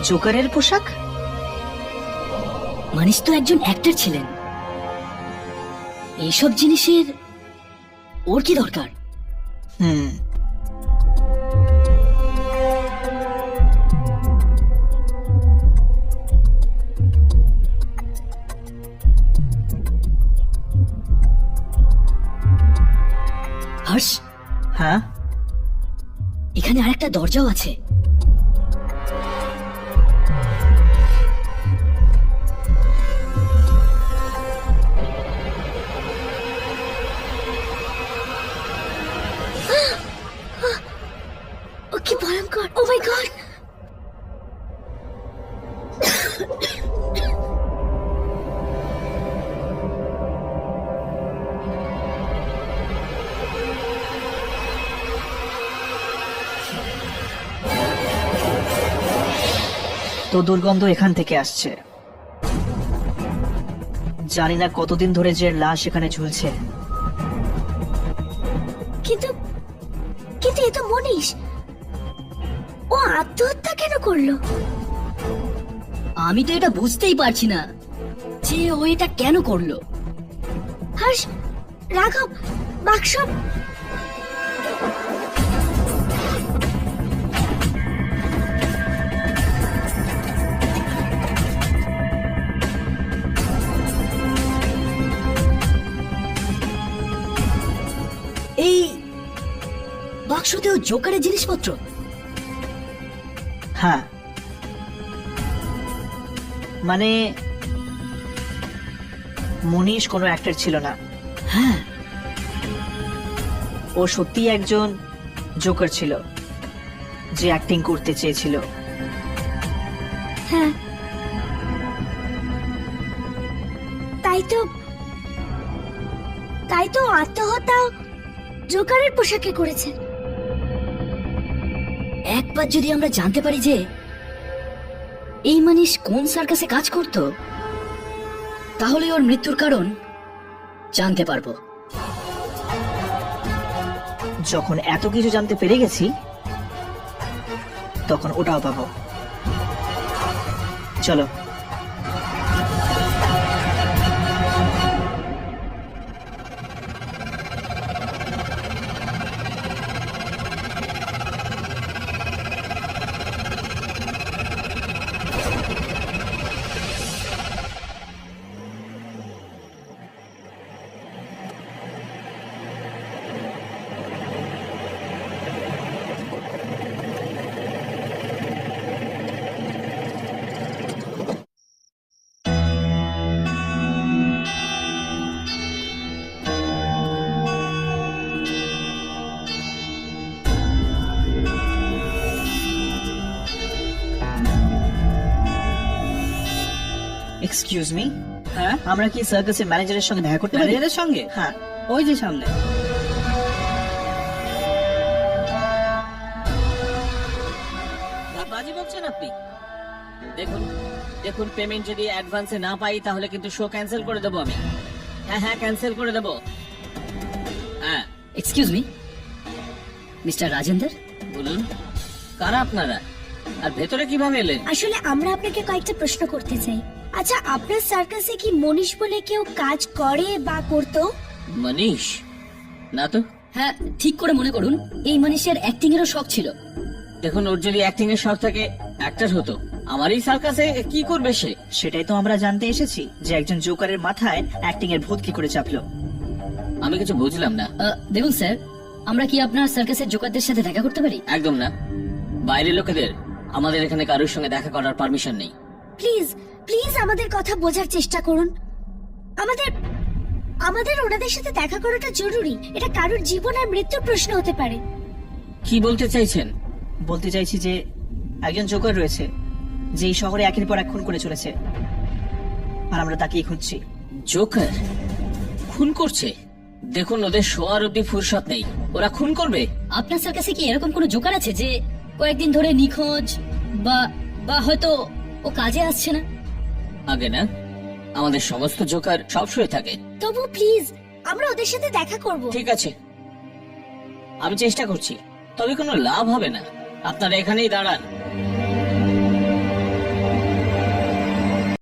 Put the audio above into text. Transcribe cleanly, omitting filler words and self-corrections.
জোকারের পোশাক? মানিস তো একজন অ্যাক্টর ছিলেন, এইসব জিনিসের ওর কি দরকার? হর্ষ, হ্যাঁ, এখানে আরেকটা দরজাও আছে। ও কি ভয়ঙ্কর! ও মাই গড! তো দুর্গন্ধ এখান থেকে আসছে। জানি না কতদিন ধরে যে লাশ এখানে ঝুলছে। কিন্তু কিন্তু এ তো মনীষ। ও আত্মহত্যা কেন করলো? আমি তো এটা বুঝতেই পারছি না যে ও এটা কেন করলো। হর্ষ, রাঘব, বাক্স। এই বাক্সতেও জোকারের জিনিসপত্র? হ্যাঁ, মানে মনীষ কোনো অ্যাক্টর ছিল না। হ্যাঁ, ও সত্যিই একজন জোকার ছিল যে অ্যাক্টিং করতে চেয়েছিল। হ্যাঁ, তাই তো আত্মহত্যা জোকারের পোশাকে করেছে। একবার যদি আমরা জানতে পারি যে এই মানিস কোন সার্কাসে কাজ করত, তাহলে ওর মৃত্যুর কারণ জানতে পারবো। যখন এত কিছু জানতে পেরে গেছি, তখন ওটাও পাবো। চলো। এক্সকিউজ মি, হ্যাঁ, আমরা কি সার্কাসের ম্যানেজারের সঙ্গে দেখা করতে পারি? ম্যানেজারের সঙ্গে? হ্যাঁ। ওই যে সামনে। বাজি বলছেন আপনি? দেখুন দেখুন, পেমেন্ট যদি অ্যাডভান্সে না পাই তাহলে কিন্তু শো ক্যান্সেল করে দেবো আমি। হ্যাঁ হ্যাঁ, ক্যান্সেল করে দেবো। হ্যাঁ, এক্সকিউজ মি, মিস্টার রাজেন্দ্র। বলুন, কারা আপনারা আর ভেতরে কিভাবে এলেন? আসলে আমরা আপনাকে কয়েকটা প্রশ্ন করতে চাই। আচ্ছা, আপনার সার্কাসে কি মনীষ বলে কেউ কাজ করে বা করতো? মনীষ? না তো। হ্যাঁ, ঠিক করে মনে করুন, এই মানুষের অ্যাক্টিং এরও শখ ছিল। দেখুন, ওর যদি অ্যাক্টিং এর শখ থাকে অ্যাক্টর হতো। আমার এই সার্কাসে কি করবে সে? সেটাই তো আমরা জানতে এসেছি, যে একজন জোকারের মাথায় অ্যাক্টিং এর ভূত কি করে চাপলো। আমি কিছু বুঝলাম না। দেখুন স্যার, আমরা কি আপনার সার্কাসের জোকারদের সাথে দেখা করতে পারি? একদম না, বাইরের লোকেদের আমাদের এখানে কারোর সঙ্গে দেখা করার পারমিশন নেই। প্লিজ প্লিজ আমাদের কথা বোঝার চেষ্টা করুন। আমাদের আমাদের ওনাদের সাথে দেখা করাটা জরুরি। এটা কারোর জীবন আর মৃত্যুর প্রশ্ন হতে পারে। কি বলতে চাইছেন? বলতে চাইছি যে একজন জোকার রয়েছে যে এই শহরে একের পর এক খুন করে চলেছে, আর আমরা তাকেই খুঁজছি। জোকার খুন করছে? দেখুন, ওদের শোয়ার অব্দি ফুরসত নেই, ওরা খুন করবে। আপনার সার্কাসে কি এরকম কোনো জোকার আছে যে কয়েকদিন ধরে নিখোঁজ, বা বা হয়তো ও কাজে আসছে না? আগে না, আমাদের সমস্ত জোকার সবসময় থাকে। তবু প্লিজ আমরা ওদের সাথে দেখা করব। ঠিক আছে, আমি চেষ্টা করছি, তবে কোনো লাভ হবে না। আপনারা এখানেই দাঁড়ান।